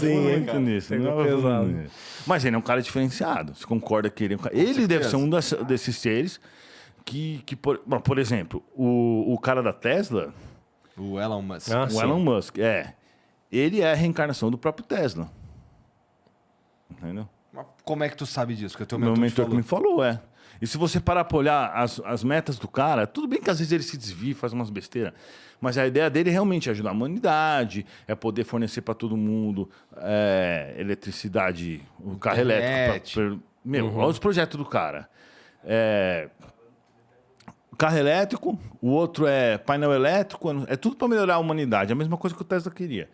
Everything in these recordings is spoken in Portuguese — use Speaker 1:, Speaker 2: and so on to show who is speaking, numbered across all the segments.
Speaker 1: muito nisso. Mas ele é um cara diferenciado. Você concorda que ele é um cara... Ele deve ser um desses seres que por exemplo, o cara da Tesla...
Speaker 2: O Elon Musk.
Speaker 1: Elon Musk, ele é a reencarnação do próprio Tesla. Entendeu?
Speaker 2: Mas como é que tu sabe disso? Que o teu
Speaker 1: Meu mentor que me falou, E se você parar pra olhar as metas do cara, tudo bem que às vezes ele se desvia, faz umas besteiras, mas a ideia dele realmente é ajudar a humanidade, é poder fornecer para todo mundo eletricidade, o carro elétrico. Olha os projetos do cara. Carro elétrico, o outro é painel elétrico, é tudo para melhorar a humanidade, a mesma coisa que o Tesla queria.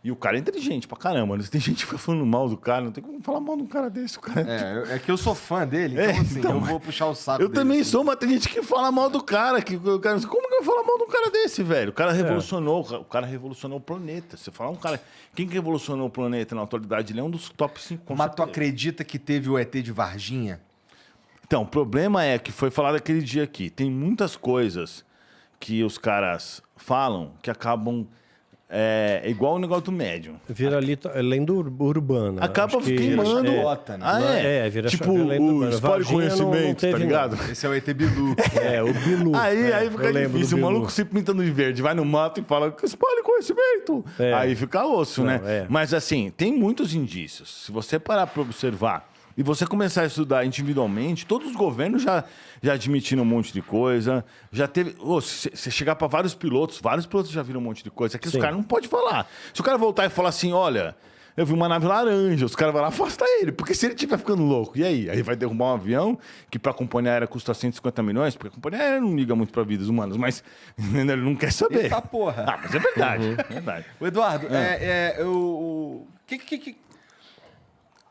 Speaker 1: E o cara é inteligente pra caramba. Tem gente que fica falando mal do cara, não tem como falar mal de um cara desse. O cara
Speaker 2: é que eu sou fã dele, então eu vou puxar o saco
Speaker 1: dele. Eu também sou, mas tem gente que fala mal do cara. Como que eu vou falar mal de um cara desse, velho? O cara revolucionou, o planeta. Você fala um cara... Quem que revolucionou o planeta na atualidade? Ele é um dos top 5.
Speaker 2: Mas tu acredita que teve o ET de Varginha?
Speaker 1: Então, o problema é que foi falado aquele dia aqui. Tem muitas coisas que os caras falam que acabam... É igual o negócio do médium.
Speaker 3: Vira lenda urbana.
Speaker 1: Acaba queimando.
Speaker 3: Vira
Speaker 1: tipo o spoiler conhecimento, tá ligado?
Speaker 2: Esse é o ET Bilu.
Speaker 3: O Bilu.
Speaker 1: Aí fica difícil. O maluco se pintando de verde, vai no mato e fala spoiler conhecimento. Aí fica osso, né? Mas assim, tem muitos indícios. Se você parar pra observar e você começar a estudar individualmente, todos os governos já admitiram um monte de coisa. Já teve... se você chegar para vários pilotos já viram um monte de coisa. Aqui os caras não podem falar. Se o cara voltar e falar assim, olha, eu vi uma nave laranja, os caras vão lá afastar ele. Porque se ele estiver ficando louco, e aí? Aí vai derrubar um avião que para a companhia aérea custa 150 milhões, porque a companhia aérea não liga muito para vidas humanas, mas ele não quer saber.
Speaker 2: Eita porra.
Speaker 1: Mas é verdade. É verdade.
Speaker 2: O Eduardo,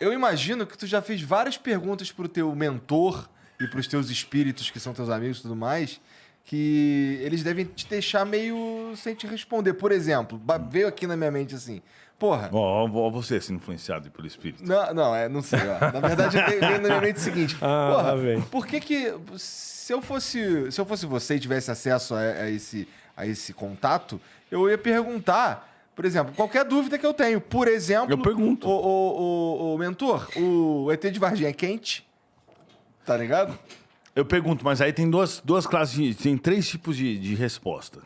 Speaker 2: eu imagino que tu já fez várias perguntas pro teu mentor e pros teus espíritos, que são teus amigos e tudo mais, que eles devem te deixar meio sem te responder. Por exemplo, veio aqui na minha mente assim, porra...
Speaker 1: Ó, você sendo influenciado pelo espírito.
Speaker 2: Não sei. Na verdade, veio na minha mente o seguinte, porra, por que se eu fosse você e tivesse acesso a esse contato, eu ia perguntar... Por exemplo, qualquer dúvida que eu tenho. Por exemplo...
Speaker 1: Eu pergunto.
Speaker 2: O mentor, o ET de Varginha é quente? Tá ligado?
Speaker 1: Eu pergunto, mas aí tem duas classes, tem 3 tipos de resposta.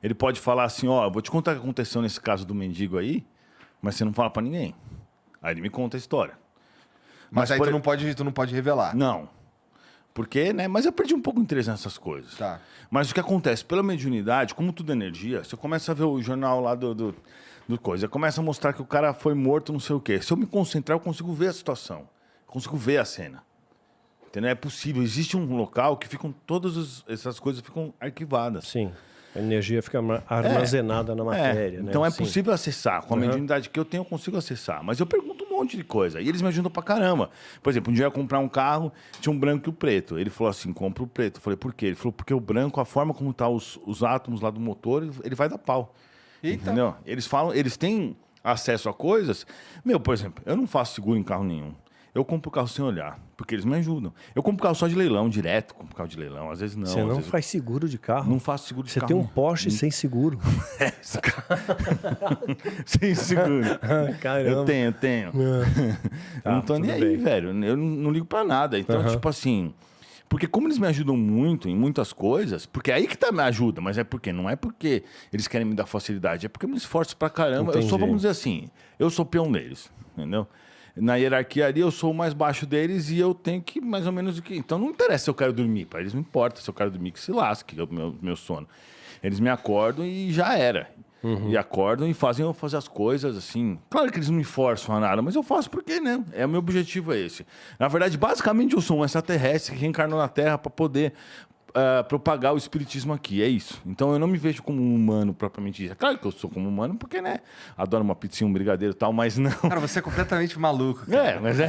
Speaker 1: Ele pode falar assim, eu vou te contar o que aconteceu nesse caso do mendigo aí, mas você não fala pra ninguém. Aí ele me conta a história.
Speaker 2: Mas aí tu não pode revelar.
Speaker 1: Não. Porque, né? Mas eu perdi um pouco o interesse nessas coisas.
Speaker 2: Tá.
Speaker 1: Mas o que acontece? Pela mediunidade, como tudo é energia, você começa a ver o jornal lá do coisa, começa a mostrar que o cara foi morto, não sei o quê. Se eu me concentrar, eu consigo ver a situação. Eu consigo ver a cena. Entendeu? É possível. Existe um local que ficam todas essas coisas ficam arquivadas.
Speaker 3: Sim. A energia fica armazenada na matéria. Né?
Speaker 1: Então é possível acessar. Com a mediunidade que eu tenho, eu consigo acessar. Mas eu pergunto um monte de coisa. E eles me ajudam pra caramba. Por exemplo, um dia eu ia comprar um carro, tinha um branco e o preto. Ele falou assim, compra o preto. Eu falei, por quê? Ele falou, porque o branco, a forma como tá os átomos lá do motor, ele vai dar pau. Eita. Entendeu? Eles têm acesso a coisas. Por exemplo, eu não faço seguro em carro nenhum. Eu compro o carro sem olhar, porque eles me ajudam. Eu compro carro só de leilão, direto, compro carro de leilão. Às vezes não.
Speaker 3: Você não faz seguro de carro?
Speaker 1: Não faço seguro de carro.
Speaker 3: Você tem um Porsche sem seguro?
Speaker 1: Sem seguro.
Speaker 3: Caramba.
Speaker 1: Eu tenho. Eu não tô nem aí, velho. Eu não ligo pra nada. Então, tipo assim... Porque como eles me ajudam muito em muitas coisas, porque é aí que tá me ajuda, mas não é porque eles querem me dar facilidade, é porque eu me esforço pra caramba.
Speaker 3: Entendi.
Speaker 1: Vamos dizer assim, eu sou peão deles, entendeu? Na hierarquia ali, eu sou o mais baixo deles e eu tenho que, mais ou menos, então não interessa se eu quero dormir, para eles não importa se eu quero dormir, que se lasque, que é o meu sono. Eles me acordam e já era. E acordam e fazem eu fazer as coisas assim. Claro que eles não me forçam a nada, mas eu faço porque, né? O meu objetivo é esse. Na verdade, basicamente, eu sou um extraterrestre que reencarnou na Terra para poder propagar o espiritismo aqui, é isso. Então eu não me vejo como um humano propriamente dito. Claro que eu sou como humano, porque, né? Adoro uma pizzinha, um brigadeiro e tal, mas não.
Speaker 2: Cara, você é completamente maluco. Cara.
Speaker 1: Mas é.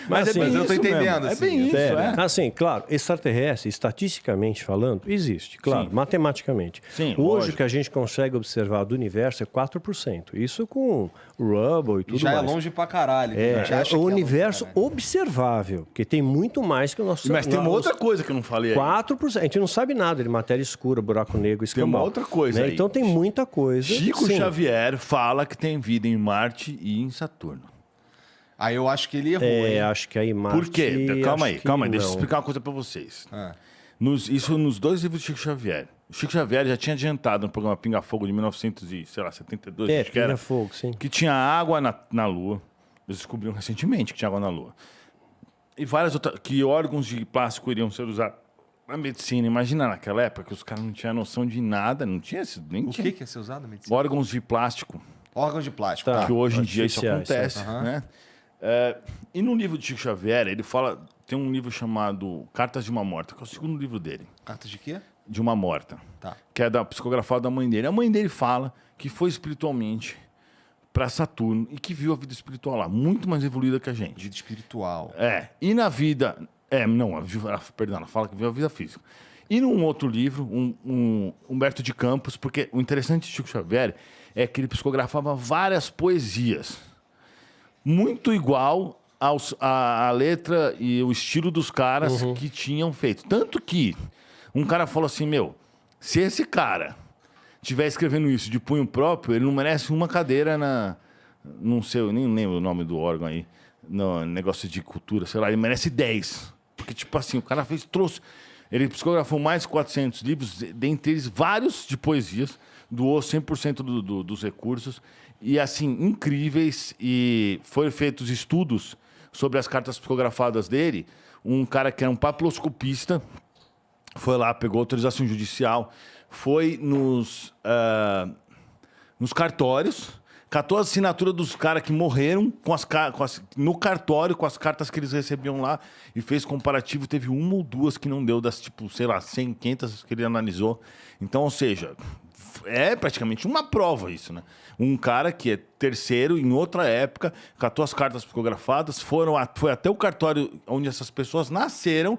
Speaker 3: mas
Speaker 1: assim,
Speaker 3: é bem
Speaker 2: eu tô entendendo.
Speaker 1: Assim, é bem isso,
Speaker 3: Assim, claro, extraterrestre, estatisticamente falando, existe, claro, matematicamente.
Speaker 1: Sim,
Speaker 3: hoje
Speaker 1: lógico.
Speaker 3: o que a gente consegue observar do universo é 4%. Isso com Hubble e tudo
Speaker 2: já
Speaker 3: mais.
Speaker 2: É longe pra caralho.
Speaker 3: É o universo observável, porque tem muito mais que o nosso...
Speaker 1: Mas tem um uma outra coisa que eu não falei aí.
Speaker 3: 4%. A gente não sabe nada de matéria escura, buraco negro, escambau.
Speaker 1: Tem uma outra coisa aí.
Speaker 3: Então tem muita coisa.
Speaker 1: Chico Xavier fala que tem vida em Marte e em Saturno.
Speaker 2: Aí eu acho que ele errou, hein?
Speaker 3: Acho que aí Marte...
Speaker 1: Por quê? Calma aí, deixa eu
Speaker 3: não.
Speaker 1: explicar uma coisa pra vocês.
Speaker 2: Ah.
Speaker 1: Isso nos 2 livros de Chico Xavier. O Chico Xavier já tinha adiantado no programa Pinga Fogo de 1972, acho que era,
Speaker 3: Pinga Fogo, sim.
Speaker 1: que tinha água na Lua. Eles descobriram recentemente que tinha água na Lua. E várias outras... Que órgãos de plástico iriam ser usados na medicina. Imagina naquela época que os caras não tinham noção de nada, não tinha... Nem
Speaker 2: O
Speaker 1: tinha.
Speaker 2: que é ser usado na medicina?
Speaker 1: Órgãos de plástico.
Speaker 2: Órgãos de plástico.
Speaker 3: Tá.
Speaker 1: Que hoje em dia isso
Speaker 3: Artificiais,
Speaker 1: acontece, né? E no livro de Chico Xavier, ele fala... Tem um livro chamado Cartas de uma Morta, que é o segundo livro dele.
Speaker 2: Cartas de quê?
Speaker 1: De uma morta.
Speaker 2: Tá.
Speaker 1: Que é psicografada da mãe dele. A mãe dele fala que foi espiritualmente para Saturno e que viu a vida espiritual lá, muito mais evoluída que a gente.
Speaker 2: Vida espiritual.
Speaker 1: E na vida... perdão, ela fala que viu a vida física. E num outro livro, Humberto de Campos, porque o interessante de Chico Xavier é que ele psicografava várias poesias. Muito igual a letra e o estilo dos caras que tinham feito. Tanto que um cara falou assim, se esse cara estiver escrevendo isso de punho próprio, ele não merece uma cadeira não sei, eu nem lembro o nome do órgão aí, no negócio de cultura, sei lá, ele merece 10. Porque, tipo assim, o cara ele psicografou mais de 400 livros, dentre eles vários de poesias, doou 100% dos recursos, e assim, incríveis, e foram feitos estudos sobre as cartas psicografadas dele. Um cara que era um papiloscopista foi lá, pegou autorização judicial, foi nos cartórios, catou a assinatura dos caras que morreram no cartório, com as cartas que eles recebiam lá, e fez comparativo. Teve uma ou duas que não deu, das tipo, sei lá, 100, 500 que ele analisou. Então, ou seja, é praticamente uma prova isso, né? Um cara que é terceiro, em outra época, catou as cartas psicografadas, foi até o cartório onde essas pessoas nasceram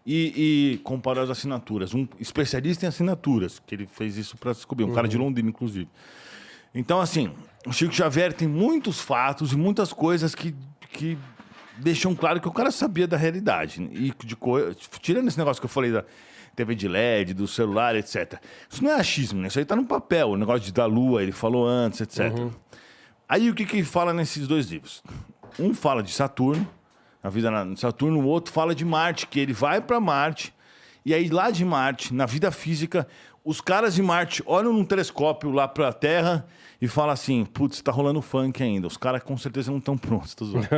Speaker 1: e comparou as assinaturas. Um especialista em assinaturas, que ele fez isso para descobrir, um cara de Londrina, inclusive. Então, assim, o Chico Xavier tem muitos fatos e muitas coisas que deixam claro que o cara sabia da realidade. E tirando esse negócio que eu falei da TV de LED, do celular, etc. Isso não é achismo, né? Isso aí tá no papel. O negócio da Lua, ele falou antes, etc. Aí o que fala nesses 2 livros? Um fala de Saturno, a vida de Saturno, o outro fala de Marte, que ele vai para Marte, e aí lá de Marte, na vida física, os caras de Marte olham num telescópio lá pra Terra e falam assim, putz, tá rolando funk ainda. Os caras com certeza não estão prontos, tô zoando.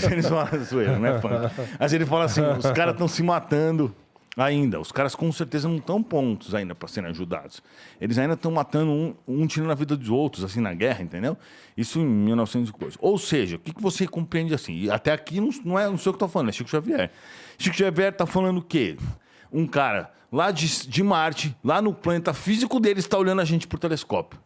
Speaker 1: Eles falam zoeira, não é funk. Mas ele fala assim, os caras estão se matando ainda. Os caras com certeza não estão prontos ainda para serem ajudados. Eles ainda estão matando um tirando a vida dos outros, assim, na guerra, entendeu? Isso em 1900 e coisa. Ou seja, o que você compreende assim? E até aqui não sei o que eu tô falando, é Chico Xavier. Chico Xavier tá falando o quê? Um cara lá de Marte, lá no planeta físico deles, está olhando a gente por telescópio.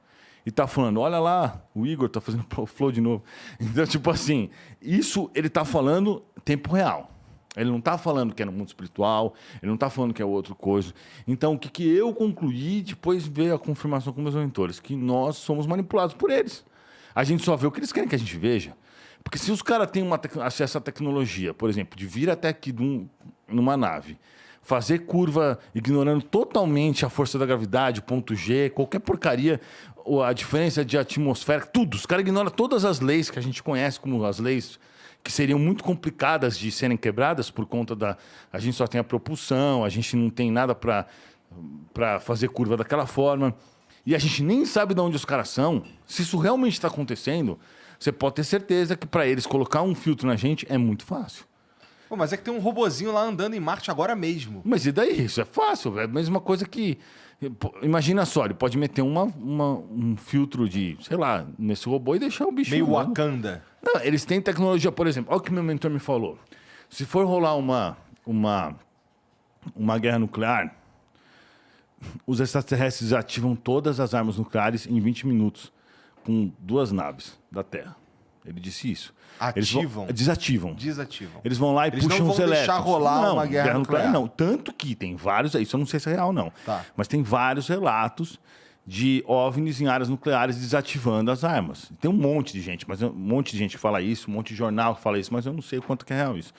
Speaker 1: E tá falando, olha lá, o Igor tá fazendo flow de novo. Então, tipo assim, isso ele tá falando tempo real. Ele não tá falando que é no mundo espiritual, ele não tá falando que é outra coisa. Então, o que eu concluí, depois veio a confirmação com meus mentores, que nós somos manipulados por eles. A gente só vê o que eles querem que a gente veja. Porque se os caras têm acesso à tecnologia, por exemplo, de vir até aqui numa nave, fazer curva ignorando totalmente a força da gravidade, ponto G, qualquer porcaria, a diferença de atmosfera, tudo. Os caras ignoram todas as leis que a gente conhece como as leis que seriam muito complicadas de serem quebradas por conta da... A gente só tem a propulsão, a gente não tem nada para fazer curva daquela forma. E a gente nem sabe de onde os caras são. Se isso realmente está acontecendo, você pode ter certeza que para eles colocar um filtro na gente é muito fácil.
Speaker 2: Pô, mas é que tem um robozinho lá andando em Marte agora mesmo.
Speaker 1: Mas e daí? Isso é fácil. É a mesma coisa que... Imagina só, ele pode meter um filtro de, sei lá, nesse robô e deixar o bicho...
Speaker 2: Meio Wakanda.
Speaker 1: Não, eles têm tecnologia, por exemplo. Olha o que meu mentor me falou. Se for rolar uma guerra nuclear, os extraterrestres ativam todas as armas nucleares em 20 minutos com 2 naves da Terra. Ele disse isso.
Speaker 2: Ativam?
Speaker 1: Desativam.
Speaker 2: Desativam.
Speaker 1: Eles vão lá e puxam os elétrons.
Speaker 2: Eles não vão deixar rolar uma guerra nuclear.
Speaker 1: Não, tanto que tem vários... Isso eu não sei se é real, não.
Speaker 2: Tá.
Speaker 1: Mas tem vários relatos de OVNIs em áreas nucleares desativando as armas. Tem um monte de gente, um monte de gente que fala isso, um monte de jornal que fala isso, mas eu não sei o quanto que é real isso.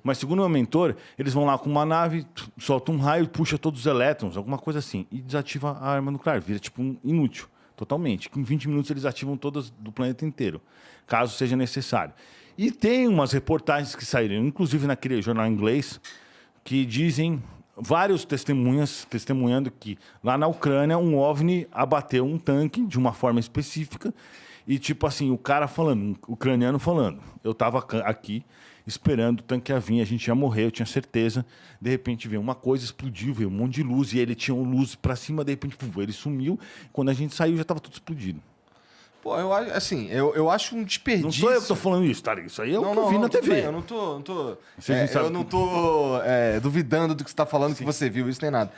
Speaker 1: Mas segundo o meu mentor, eles vão lá com uma nave, soltam um raio, puxa todos os elétrons, alguma coisa assim, e desativa a arma nuclear, vira tipo um inútil, totalmente. Em 20 minutos eles ativam todas do planeta inteiro, caso seja necessário. E tem umas reportagens que saíram, inclusive naquele jornal inglês, que dizem... vários testemunhas testemunhando que lá na Ucrânia um OVNI abateu um tanque de uma forma específica e tipo assim, o cara falando, um ucraniano falando, eu tava aqui esperando o tanque a vir, a gente ia morrer, eu tinha certeza, de repente veio uma coisa, explodiu, veio um monte de luz e ele tinha luz pra cima, de repente ele sumiu, quando a gente saiu já tava tudo explodido.
Speaker 2: Pô, eu acho, assim, eu acho um desperdício.
Speaker 1: Não sou eu que tô falando isso, tá? Isso aí é o que eu vi na TV.
Speaker 2: Bem, eu não tô duvidando do que você tá falando, que você viu isso nem nada.